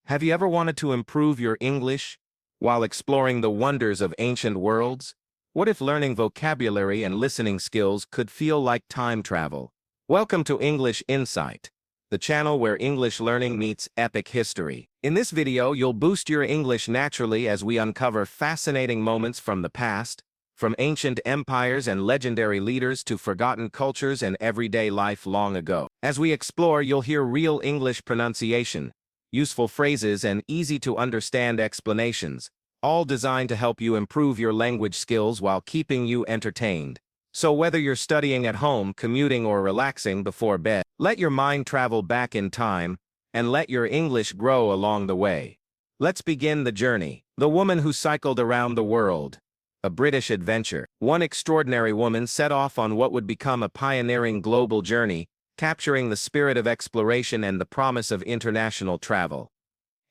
Have you ever wanted to improve your English while exploring the wonders of ancient worlds? What if learning vocabulary and listening skills could feel like time travel? Welcome to English Insight, the channel where English learning meets epic history. In this video, you'll boost your English naturally as we uncover fascinating moments from the past, from ancient empires and legendary leaders to forgotten cultures and everyday life long ago. As we explore, you'll hear real English pronunciation, useful phrases, and easy-to-understand explanations, all designed to help you improve your language skills while keeping you entertained. So whether you're studying at home, commuting, or relaxing before bed, let your mind travel back in time and let your English grow along the way. Let's begin the journey. The woman who cycled around the world. A British adventure. One extraordinary woman set off on what would become a pioneering global journey, capturing the spirit of exploration and the promise of international travel.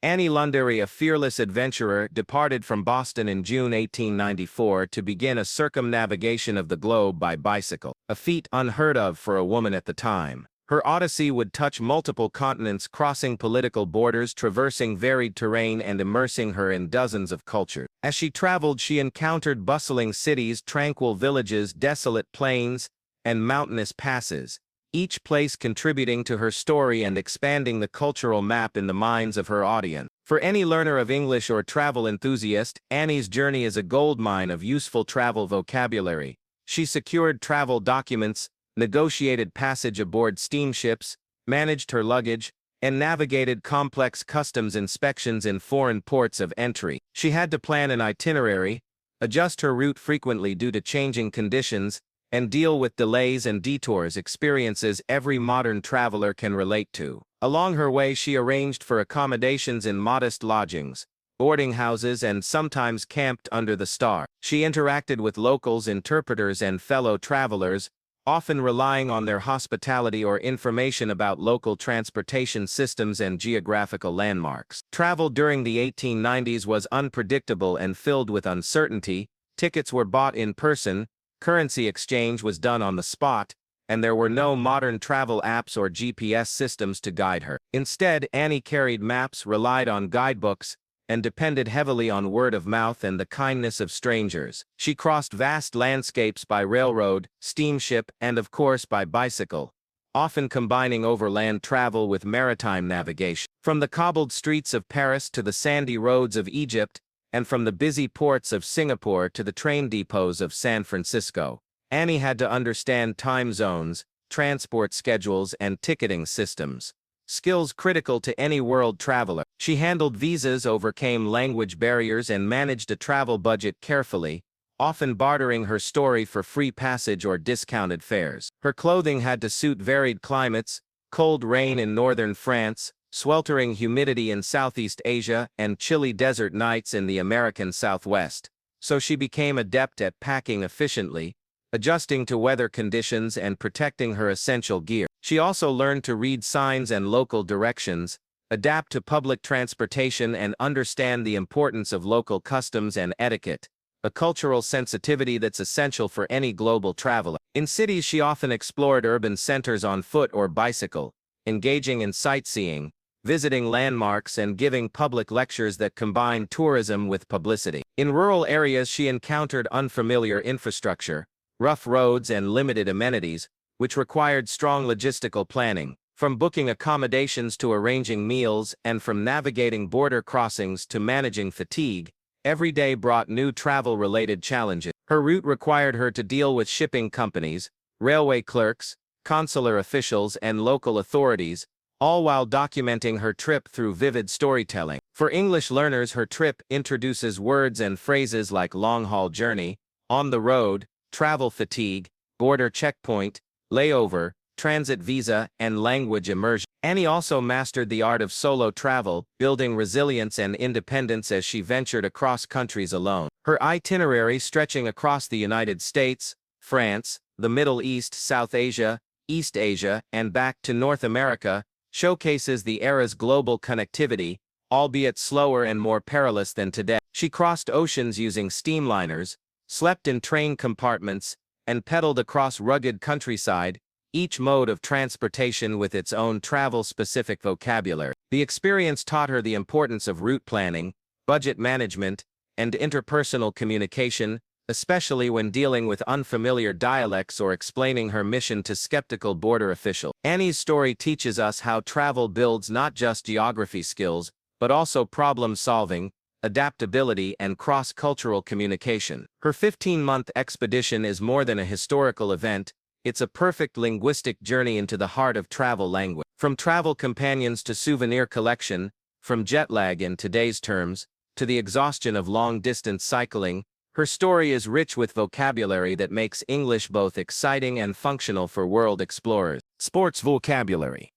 Annie Londonderry, a fearless adventurer, departed from Boston in June 1894 to begin a circumnavigation of the globe by bicycle, a feat unheard of for a woman at the time. Her odyssey would touch multiple continents, crossing political borders, traversing varied terrain, and immersing her in dozens of cultures. As she traveled, she encountered bustling cities, tranquil villages, desolate plains, and mountainous passes, each place contributing to her story and expanding the cultural map in the minds of her audience. For any learner of English or travel enthusiast, Annie's journey is a goldmine of useful travel vocabulary. She secured travel documents, negotiated passage aboard steamships, managed her luggage, and navigated complex customs inspections in foreign ports of entry. She had to plan an itinerary, adjust her route frequently due to changing conditions, and deal with delays and detours, experiences every modern traveler can relate to. Along her way, she arranged for accommodations in modest lodgings, boarding houses, and sometimes camped under the stars. She interacted with locals, interpreters, and fellow travelers, often relying on their hospitality or information about local transportation systems and geographical landmarks. Travel during the 1890s was unpredictable and filled with uncertainty. Tickets were bought in person, currency exchange was done on the spot, and there were no modern travel apps or GPS systems to guide her. Instead, Annie carried maps, relied on guidebooks, and depended heavily on word of mouth and the kindness of strangers. She crossed vast landscapes by railroad, steamship, and of course by bicycle, often combining overland travel with maritime navigation. From the cobbled streets of Paris to the sandy roads of Egypt, and from the busy ports of Singapore to the train depots of San Francisco, Annie had to understand time zones, transport schedules, and ticketing systems, skills critical to any world traveler. She handled visas, overcame language barriers, and managed a travel budget carefully, often bartering her story for free passage or discounted fares. Her clothing had to suit varied climates: cold rain in northern France, sweltering humidity in Southeast Asia, and chilly desert nights in the American Southwest. So she became adept at packing efficiently, adjusting to weather conditions and protecting her essential gear. She also learned to read signs and local directions, adapt to public transportation, and understand the importance of local customs and etiquette, a cultural sensitivity that's essential for any global traveler. In cities, she often explored urban centers on foot or bicycle, engaging in sightseeing, visiting landmarks, and giving public lectures that combined tourism with publicity. In rural areas, she encountered unfamiliar infrastructure, rough roads, and limited amenities, which required strong logistical planning. From booking accommodations to arranging meals, and from navigating border crossings to managing fatigue, every day brought new travel-related challenges. Her route required her to deal with shipping companies, railway clerks, consular officials, and local authorities, all while documenting her trip through vivid storytelling. For English learners, her trip introduces words and phrases like long-haul journey, on the road, travel fatigue, border checkpoint, layover, transit visa, and language immersion. Annie also mastered the art of solo travel, building resilience and independence as she ventured across countries alone. Her itinerary, stretching across the United States, France, the Middle East, South Asia, East Asia, and back to North America, showcases the era's global connectivity, albeit slower and more perilous than today. She crossed oceans using steamliners, slept in train compartments, and pedaled across rugged countryside, each mode of transportation with its own travel-specific vocabulary. The experience taught her the importance of route planning, budget management, and interpersonal communication, especially when dealing with unfamiliar dialects or explaining her mission to skeptical border officials. Annie's story teaches us how travel builds not just geography skills, but also problem-solving, adaptability, and cross-cultural communication. Her 15-month expedition is more than a historical event, it's a perfect linguistic journey into the heart of travel language. From travel companions to souvenir collection, from jet lag in today's terms, to the exhaustion of long-distance cycling, her story is rich with vocabulary that makes English both exciting and functional for world explorers. Sports vocabulary.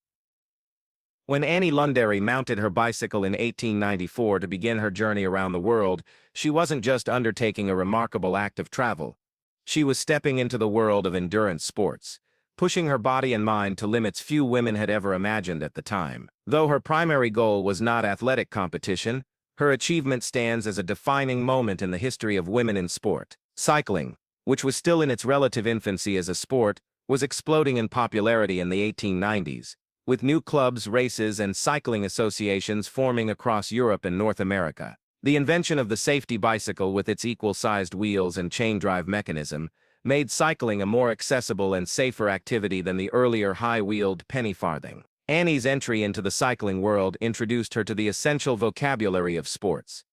When Annie Lundberg mounted her bicycle in 1894 to begin her journey around the world, she wasn't just undertaking a remarkable act of travel. She was stepping into the world of endurance sports, pushing her body and mind to limits few women had ever imagined at the time. Though her primary goal was not athletic competition, her achievement stands as a defining moment in the history of women in sport. Cycling, which was still in its relative infancy as a sport, was exploding in popularity in the 1890s, with new clubs, races, and cycling associations forming across Europe and North America. The invention of the safety bicycle with its equal-sized wheels and chain-drive mechanism made cycling a more accessible and safer activity than the earlier high-wheeled penny farthing. Annie's entry into the cycling world introduced her to the essential vocabulary of sports.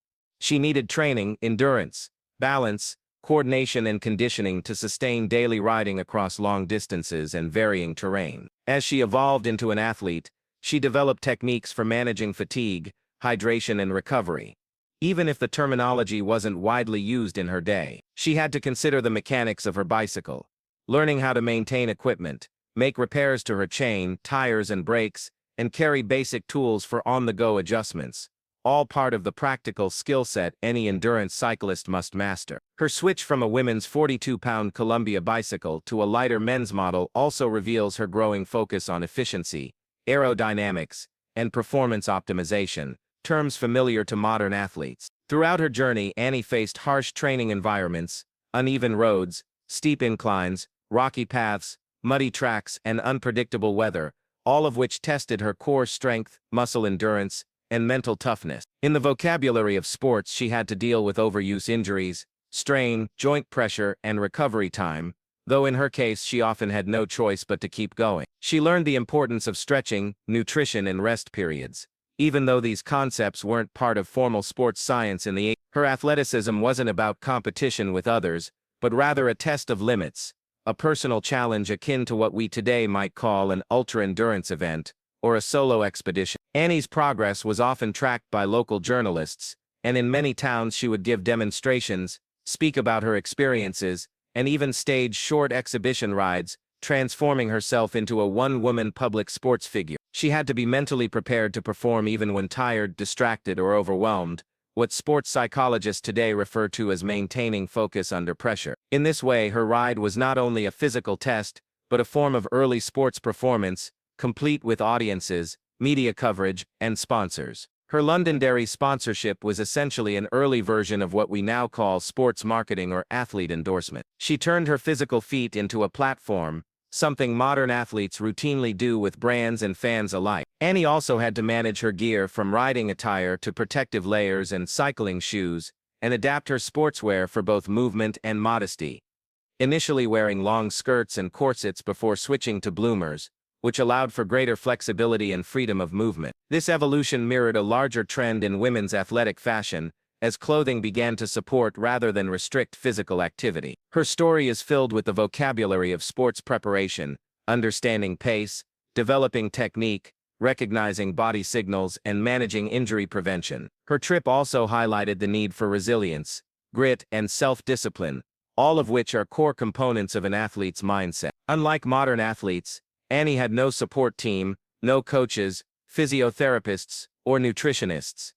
She needed training, endurance, balance, coordination, and conditioning to sustain daily riding across long distances and varying terrain. As she evolved into an athlete, she developed techniques for managing fatigue, hydration, and recovery. Even if the terminology wasn't widely used in her day, she had to consider the mechanics of her bicycle, learning how to maintain equipment, make repairs to her chain, tires, and brakes, and carry basic tools for on-the-go adjustments, all part of the practical skill set any endurance cyclist must master. Her switch from a women's 42-pound Columbia bicycle to a lighter men's model also reveals her growing focus on efficiency, aerodynamics, and performance optimization, terms familiar to modern athletes. Throughout her journey, Annie faced harsh training environments, uneven roads, steep inclines, rocky paths, muddy tracks, and unpredictable weather, all of which tested her core strength, muscle endurance, and mental toughness. In the vocabulary of sports, she had to deal with overuse injuries, strain, joint pressure, and recovery time, though in her case she often had no choice but to keep going. She learned the importance of stretching, nutrition, and rest periods. Even though these concepts weren't part of formal sports science in the 80s, her athleticism wasn't about competition with others, but rather a test of limits, a personal challenge akin to what we today might call an ultra-endurance event, or a solo expedition. Annie's progress was often tracked by local journalists, and in many towns she would give demonstrations, speak about her experiences, and even stage short exhibition rides, transforming herself into a one-woman public sports figure. She had to be mentally prepared to perform even when tired, distracted, or overwhelmed, what sports psychologists today refer to as maintaining focus under pressure. In this way, her ride was not only a physical test, but a form of early sports performance, complete with audiences, media coverage, and sponsors. Her Londonderry sponsorship was essentially an early version of what we now call sports marketing or athlete endorsement. She turned her physical feat into a platform, something modern athletes routinely do with brands and fans alike. Annie also had to manage her gear from riding attire to protective layers and cycling shoes, and adapt her sportswear for both movement and modesty. Initially wearing long skirts and corsets before switching to bloomers, which allowed for greater flexibility and freedom of movement. This evolution mirrored a larger trend in women's athletic fashion, as clothing began to support rather than restrict physical activity. Her story is filled with the vocabulary of sports preparation, understanding pace, developing technique, recognizing body signals, and managing injury prevention. Her trip also highlighted the need for resilience, grit, and self-discipline, all of which are core components of an athlete's mindset. Unlike modern athletes, Annie had no support team, no coaches, physiotherapists, or nutritionists.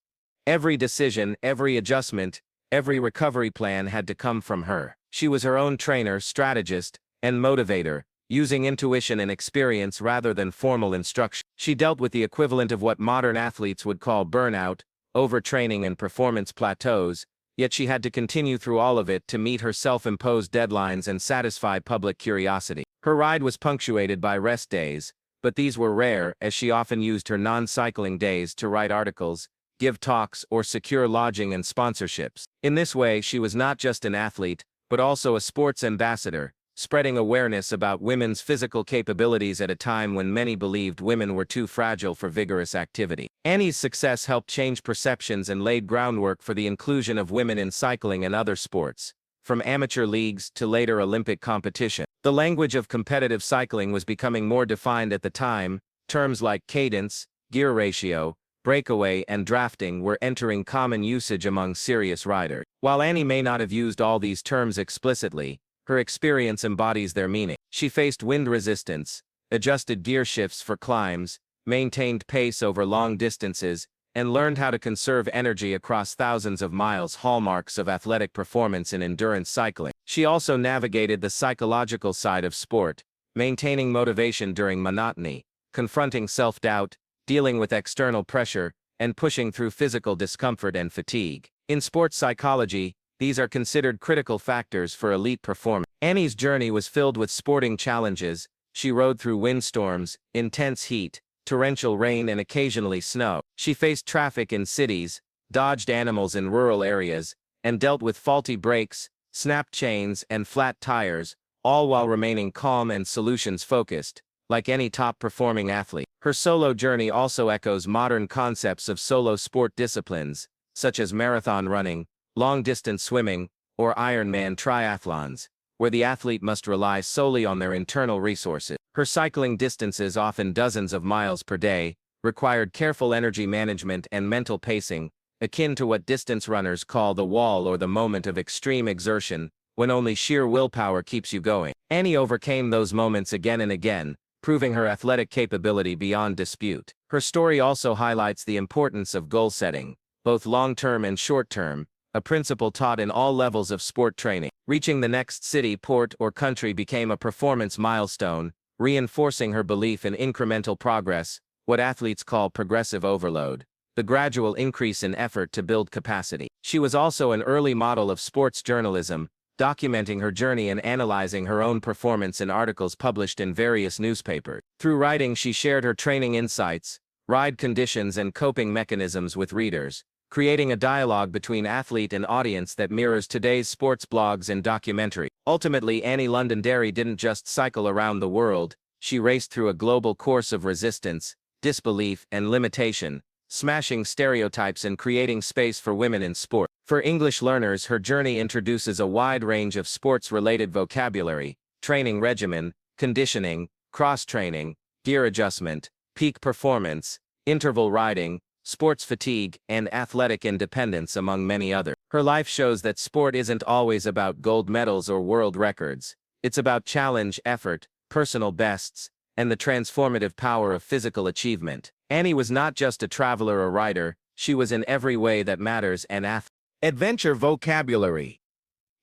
Every decision, every adjustment, every recovery plan had to come from her. She was her own trainer, strategist, and motivator, using intuition and experience rather than formal instruction. She dealt with the equivalent of what modern athletes would call burnout, overtraining, and performance plateaus, yet she had to continue through all of it to meet her self-imposed deadlines and satisfy public curiosity. Her ride was punctuated by rest days, but these were rare as she often used her non-cycling days to write articles, give talks, or secure lodging and sponsorships. In this way, she was not just an athlete, but also a sports ambassador, spreading awareness about women's physical capabilities at a time when many believed women were too fragile for vigorous activity. Annie's success helped change perceptions and laid groundwork for the inclusion of women in cycling and other sports, from amateur leagues to later Olympic competition. The language of competitive cycling was becoming more defined at the time. Terms like cadence, gear ratio, breakaway, and drafting were entering common usage among serious riders. While Annie may not have used all these terms explicitly, her experience embodies their meaning. She faced wind resistance, adjusted gear shifts for climbs, maintained pace over long distances, and learned how to conserve energy across thousands of miles, hallmarks of athletic performance in endurance cycling. She also navigated the psychological side of sport, maintaining motivation during monotony, confronting self-doubt, dealing with external pressure, and pushing through physical discomfort and fatigue. In sports psychology, these are considered critical factors for elite performance. Annie's journey was filled with sporting challenges. She rode through windstorms, intense heat, torrential rain, and occasionally snow. She faced traffic in cities, dodged animals in rural areas, and dealt with faulty brakes, snapped chains, and flat tires, all while remaining calm and solutions-focused, like any top-performing athlete. Her solo journey also echoes modern concepts of solo sport disciplines, such as marathon running, long-distance swimming, or Ironman triathlons, where the athlete must rely solely on their internal resources. Her cycling distances, often dozens of miles per day, required careful energy management and mental pacing, akin to what distance runners call the wall or the moment of extreme exertion, when only sheer willpower keeps you going. Annie overcame those moments again and again, proving her athletic capability beyond dispute. Her story also highlights the importance of goal setting, both long-term and short-term, a principle taught in all levels of sport training. Reaching the next city, port, or country became a performance milestone, reinforcing her belief in incremental progress, what athletes call progressive overload, the gradual increase in effort to build capacity. She was also an early model of sports journalism, documenting her journey and analyzing her own performance in articles published in various newspapers. Through writing, she shared her training insights, ride conditions, and coping mechanisms with readers, creating a dialogue between athlete and audience that mirrors today's sports blogs and documentaries. Ultimately, Annie Londonderry didn't just cycle around the world, she raced through a global course of resistance, disbelief, and limitation, smashing stereotypes and creating space for women in sport. For English learners, her journey introduces a wide range of sports-related vocabulary, training regimen, conditioning, cross-training, gear adjustment, peak performance, interval riding, sports fatigue, and athletic independence, among many others. Her life shows that sport isn't always about gold medals or world records. It's about challenge, effort, personal bests, and the transformative power of physical achievement. Annie was not just a traveler or writer, she was in every way that matters an athlete. Adventure vocabulary.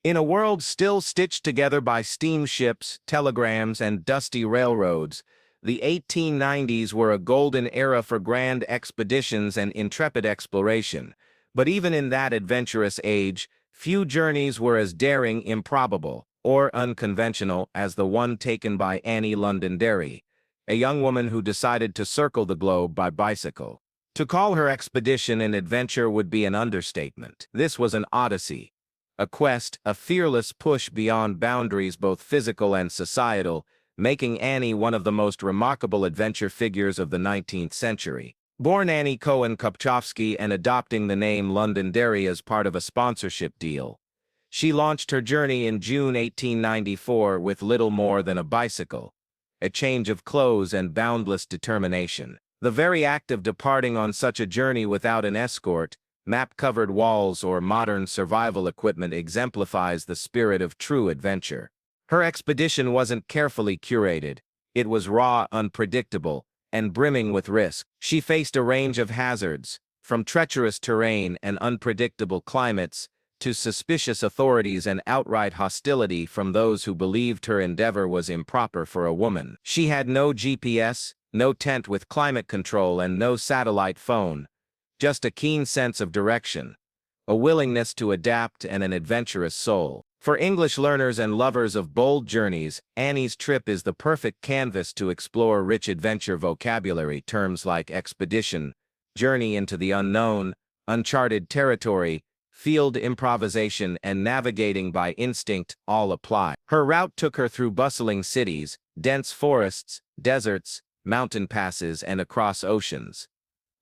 In a world still stitched together by steamships, telegrams, and dusty railroads, the 1890s were a golden era for grand expeditions and intrepid exploration. But even in that adventurous age, few journeys were as daring, improbable, or unconventional as the one taken by Annie Londonderry, a young woman who decided to circle the globe by bicycle. To call her expedition an adventure would be an understatement. This was an odyssey, a quest, a fearless push beyond boundaries both physical and societal, making Annie one of the most remarkable adventure figures of the 19th century. Born Annie Cohen Kopchowski and adopting the name Londonderry as part of a sponsorship deal, she launched her journey in June 1894 with little more than a bicycle, a change of clothes, and boundless determination. The very act of departing on such a journey without an escort, map-covered walls, or modern survival equipment exemplifies the spirit of true adventure. Her expedition wasn't carefully curated. It was raw, unpredictable, and brimming with risk. She faced a range of hazards, from treacherous terrain and unpredictable climates, to suspicious authorities and outright hostility from those who believed her endeavor was improper for a woman. She had no GPS, no tent with climate control, and no satellite phone, just a keen sense of direction, a willingness to adapt, and an adventurous soul. For English learners and lovers of bold journeys, Annie's trip is the perfect canvas to explore rich adventure vocabulary. Terms like expedition, journey into the unknown, uncharted territory, field improvisation, and navigating by instinct all apply. Her route took her through bustling cities, dense forests, deserts, mountain passes, and across oceans.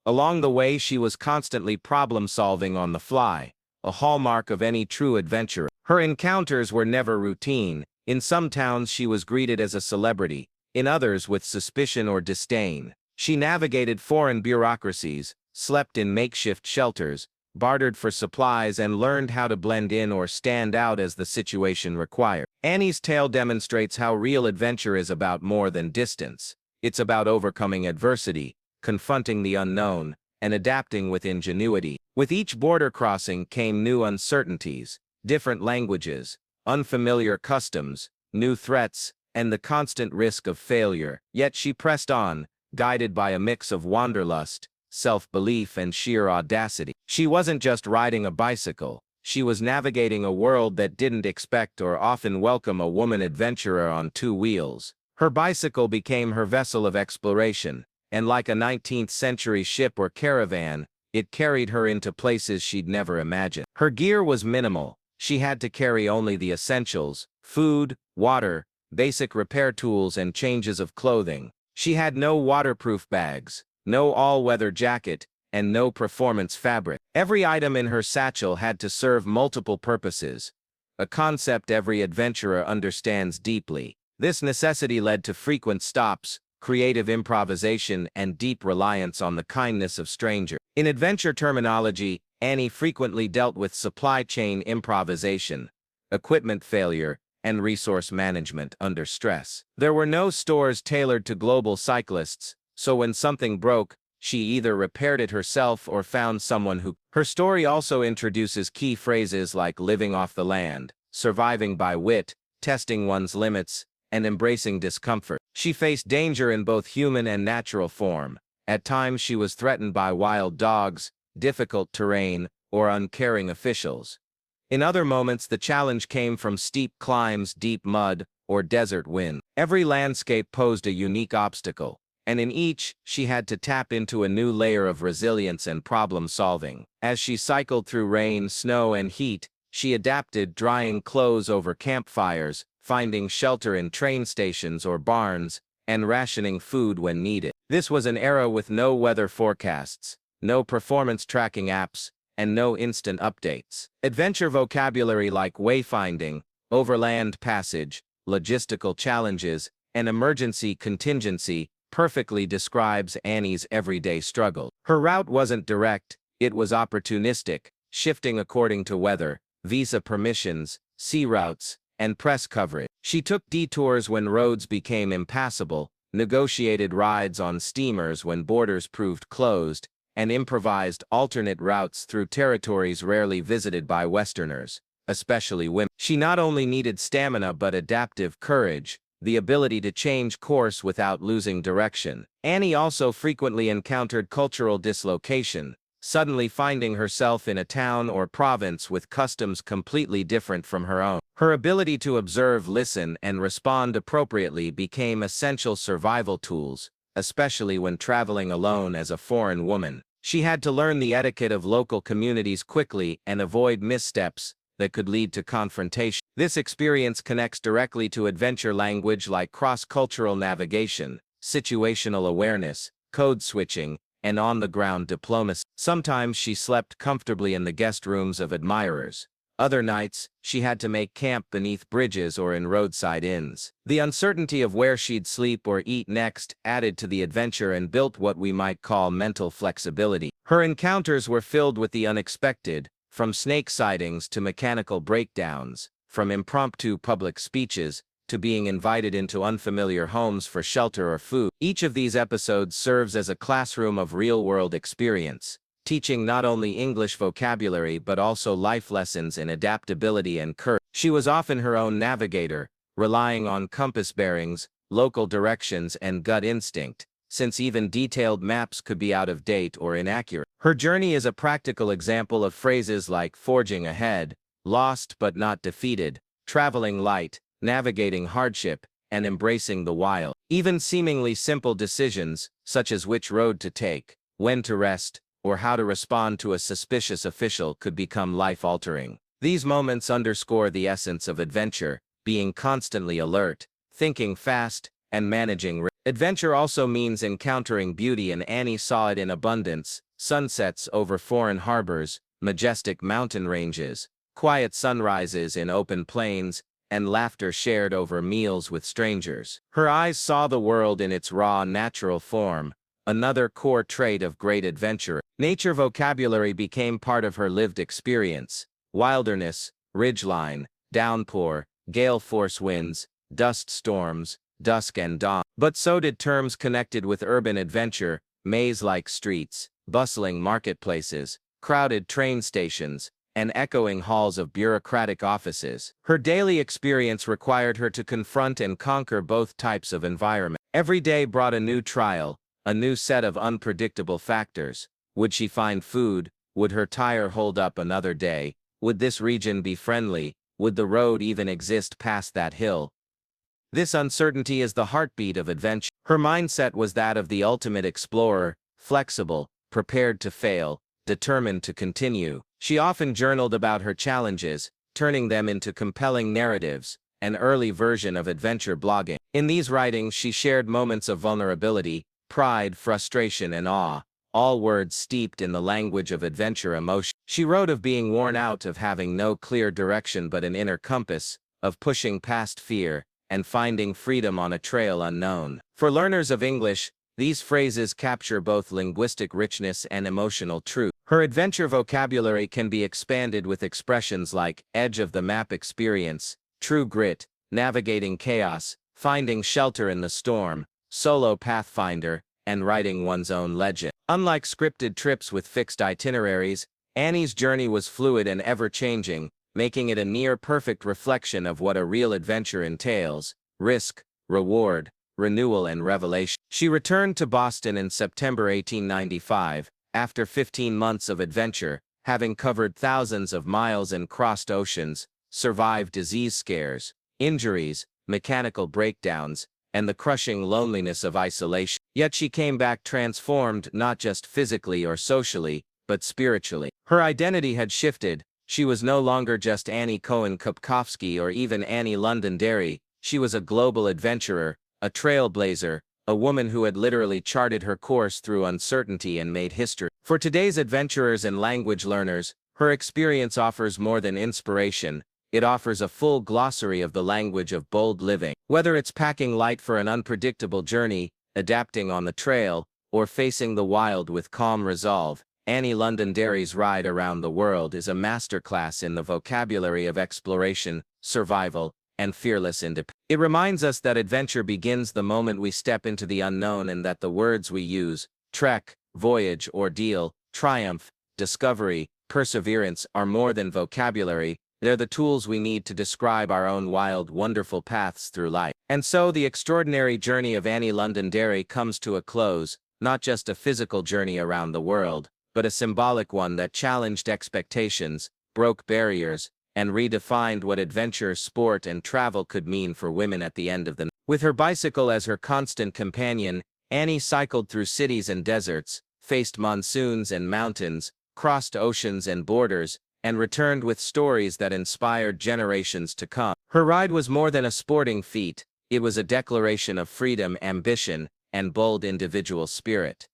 Along the way, she was constantly problem-solving on the fly, a hallmark of any true adventurer. Her encounters were never routine. In some towns she was greeted as a celebrity, in others with suspicion or disdain. She navigated foreign bureaucracies, slept in makeshift shelters, bartered for supplies, and learned how to blend in or stand out as the situation required. Annie's tale demonstrates how real adventure is about more than distance. It's about overcoming adversity, confronting the unknown, and adapting with ingenuity. With each border crossing came new uncertainties, different languages, unfamiliar customs, new threats, and the constant risk of failure. Yet she pressed on, guided by a mix of wanderlust, self-belief, and sheer audacity. She wasn't just riding a bicycle. She was navigating a world that didn't expect or often welcome a woman adventurer on two wheels. Her bicycle became her vessel of exploration, and like a 19th-century ship or caravan, it carried her into places she'd never imagined. Her gear was minimal. She had to carry only the essentials: food, water, basic repair tools, and changes of clothing. She had no waterproof bags, no all-weather jacket, and no performance fabric. Every item in her satchel had to serve multiple purposes, a concept every adventurer understands deeply. This necessity led to frequent stops, creative improvisation, and deep reliance on the kindness of strangers. In adventure terminology, Annie frequently dealt with supply chain improvisation, equipment failure, and resource management under stress. There were no stores tailored to global cyclists, so when something broke, she either repaired it herself or found someone who. Her story also introduces key phrases like living off the land, surviving by wit, testing one's limits, and embracing discomfort. She faced danger in both human and natural form. At times she was threatened by wild dogs, difficult terrain, or uncaring officials. In other moments the challenge came from steep climbs, deep mud, or desert wind. Every landscape posed a unique obstacle, and in each, she had to tap into a new layer of resilience and problem-solving. As she cycled through rain, snow, and heat, she adapted, drying clothes over campfires, finding shelter in train stations or barns, and rationing food when needed. This was an era with no weather forecasts, no performance tracking apps, and no instant updates. Adventure vocabulary like wayfinding, overland passage, logistical challenges, and emergency contingency perfectly describes Annie's everyday struggle. Her route wasn't direct, it was opportunistic, shifting according to weather, visa permissions, sea routes, and press coverage. She took detours when roads became impassable, negotiated rides on steamers when borders proved closed, and improvised alternate routes through territories rarely visited by Westerners, especially women. She not only needed stamina but adaptive courage, the ability to change course without losing direction. Annie also frequently encountered cultural dislocation, suddenly finding herself in a town or province with customs completely different from her own. Her ability to observe, listen, and respond appropriately became essential survival tools, especially when traveling alone as a foreign woman. She had to learn the etiquette of local communities quickly and avoid missteps that could lead to confrontation. This experience connects directly to adventure language like cross-cultural navigation, situational awareness, code switching, and on-the-ground diplomacy. Sometimes she slept comfortably in the guest rooms of admirers. Other nights, she had to make camp beneath bridges or in roadside inns. The uncertainty of where she'd sleep or eat next added to the adventure and built what we might call mental flexibility. Her encounters were filled with the unexpected, from snake sightings to mechanical breakdowns, from impromptu public speeches to being invited into unfamiliar homes for shelter or food. Each of these episodes serves as a classroom of real-world experience, teaching not only English vocabulary but also life lessons in adaptability and courage. She was often her own navigator, relying on compass bearings, local directions, and gut instinct, since even detailed maps could be out of date or inaccurate. Her journey is a practical example of phrases like forging ahead, lost but not defeated, traveling light, navigating hardship, and embracing the wild. Even seemingly simple decisions, such as which road to take, when to rest, or how to respond to a suspicious official could become life-altering. These moments underscore the essence of adventure, being constantly alert, thinking fast, and managing risk. Adventure also means encountering beauty, and Annie saw it in abundance: sunsets over foreign harbors, majestic mountain ranges, quiet sunrises in open plains, and laughter shared over meals with strangers. Her eyes saw the world in its raw, natural form, another core trait of great adventure. Nature vocabulary became part of her lived experience: wilderness, ridgeline, downpour, gale force winds, dust storms, dusk and dawn. But so did terms connected with urban adventure: maze-like streets, bustling marketplaces, crowded train stations, and echoing halls of bureaucratic offices. Her daily experience required her to confront and conquer both types of environment. Every day brought a new trial, a new set of unpredictable factors. Would she find food? Would her tire hold up another day? Would this region be friendly? Would the road even exist past that hill? This uncertainty is the heartbeat of adventure. Her mindset was that of the ultimate explorer: flexible, prepared to fail, determined to continue. She often journaled about her challenges, turning them into compelling narratives, an early version of adventure blogging. In these writings she shared moments of vulnerability, pride, frustration, and awe, all words steeped in the language of adventure emotion. She wrote of being worn out, of having no clear direction but an inner compass, of pushing past fear, and finding freedom on a trail unknown. For learners of English, these phrases capture both linguistic richness and emotional truth. Her adventure vocabulary can be expanded with expressions like edge of the map experience, true grit, navigating chaos, finding shelter in the storm, solo pathfinder, and writing one's own legend. Unlike scripted trips with fixed itineraries, Annie's journey was fluid and ever-changing, making it a near-perfect reflection of what a real adventure entails: risk, reward, renewal, and revelation. She returned to Boston in September 1895, after 15 months of adventure, having covered thousands of miles and crossed oceans, survived disease scares, injuries, mechanical breakdowns, and the crushing loneliness of isolation. Yet she came back transformed, not just physically or socially, but spiritually. Her identity had shifted. She was no longer just Annie Cohen Kupkowski or even Annie Londonderry. She was a global adventurer, a trailblazer, a woman who had literally charted her course through uncertainty and made history. For today's adventurers and language learners, her experience offers more than inspiration. It offers a full glossary of the language of bold living. Whether it's packing light for an unpredictable journey, adapting on the trail, or facing the wild with calm resolve, Annie Londonderry's ride around the world is a masterclass in the vocabulary of exploration, survival, and fearless independence. It reminds us that adventure begins the moment we step into the unknown, and that the words we use, trek, voyage, ordeal, triumph, discovery, perseverance, are more than vocabulary. They're the tools we need to describe our own wild, wonderful paths through life. And so the extraordinary journey of Annie Londonderry comes to a close, not just a physical journey around the world, but a symbolic one that challenged expectations, broke barriers, and redefined what adventure, sport, and travel could mean for women at the end of the night. With her bicycle as her constant companion, Annie cycled through cities and deserts, faced monsoons and mountains, crossed oceans and borders, and returned with stories that inspired generations to come. Her ride was more than a sporting feat. It was a declaration of freedom, ambition, and bold individual spirit.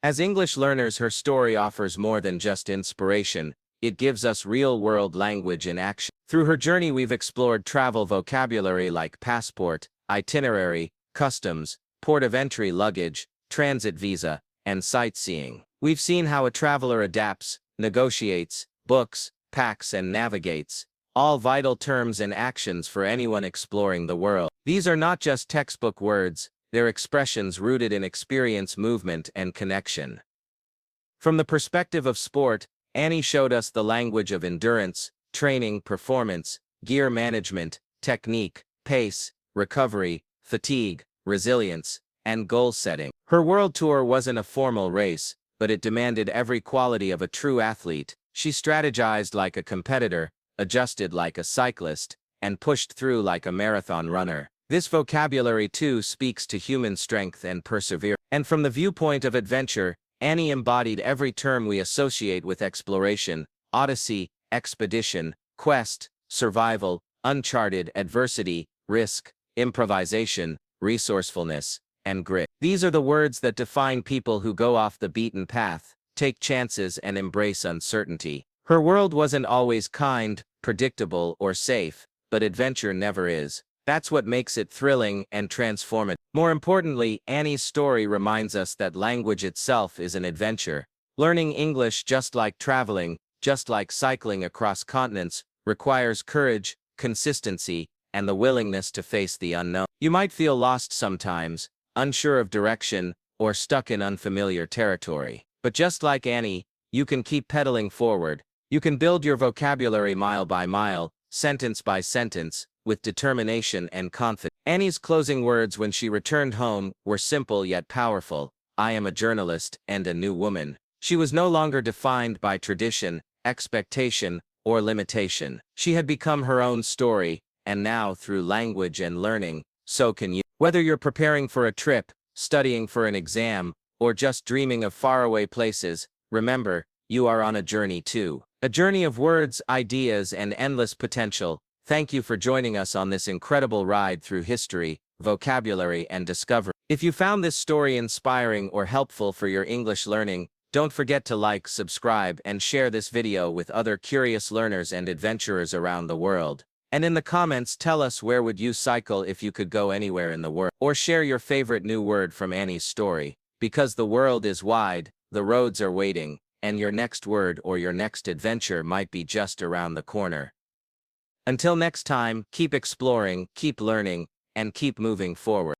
As English learners, her story offers more than just inspiration. It gives us real-world language in action. Through her journey, we've explored travel vocabulary like passport, itinerary, customs, port of entry, luggage, transit visa, and sightseeing. We've seen how a traveler adapts, negotiates, books, packs, and navigates, all vital terms and actions for anyone exploring the world. These are not just textbook words, they're expressions rooted in experience, movement, and connection. From the perspective of sport, Annie showed us the language of endurance, training, performance, gear management, technique, pace, recovery, fatigue, resilience, and goal setting. Her world tour wasn't a formal race, but it demanded every quality of a true athlete. She strategized like a competitor, adjusted like a cyclist, and pushed through like a marathon runner. This vocabulary too speaks to human strength and perseverance. And from the viewpoint of adventure, Annie embodied every term we associate with exploration: odyssey, expedition, quest, survival, uncharted, adversity, risk, improvisation, resourcefulness, and grit. These are the words that define people who go off the beaten path, take chances, and embrace uncertainty. Her world wasn't always kind, predictable, or safe, but adventure never is. That's what makes it thrilling and transformative. More importantly, Annie's story reminds us that language itself is an adventure. Learning English, just like traveling, just like cycling across continents, requires courage, consistency, and the willingness to face the unknown. You might feel lost sometimes, unsure of direction, or stuck in unfamiliar territory. But just like Annie, you can keep pedaling forward. You can build your vocabulary mile by mile, sentence by sentence, with determination and confidence. Annie's closing words when she returned home were simple yet powerful: "I am a journalist and a new woman." She was no longer defined by tradition, expectation, or limitation. She had become her own story, and now, through language and learning, so can you. Whether you're preparing for a trip, studying for an exam, or just dreaming of faraway places, remember, you are on a journey too. A journey of words, ideas, and endless potential. Thank you for joining us on this incredible ride through history, vocabulary, and discovery. If you found this story inspiring or helpful for your English learning, don't forget to like, subscribe, and share this video with other curious learners and adventurers around the world. And in the comments, tell us, where would you cycle if you could go anywhere in the world? Or share your favorite new word from Annie's story. Because the world is wide, the roads are waiting, and your next word or your next adventure might be just around the corner. Until next time, keep exploring, keep learning, and keep moving forward.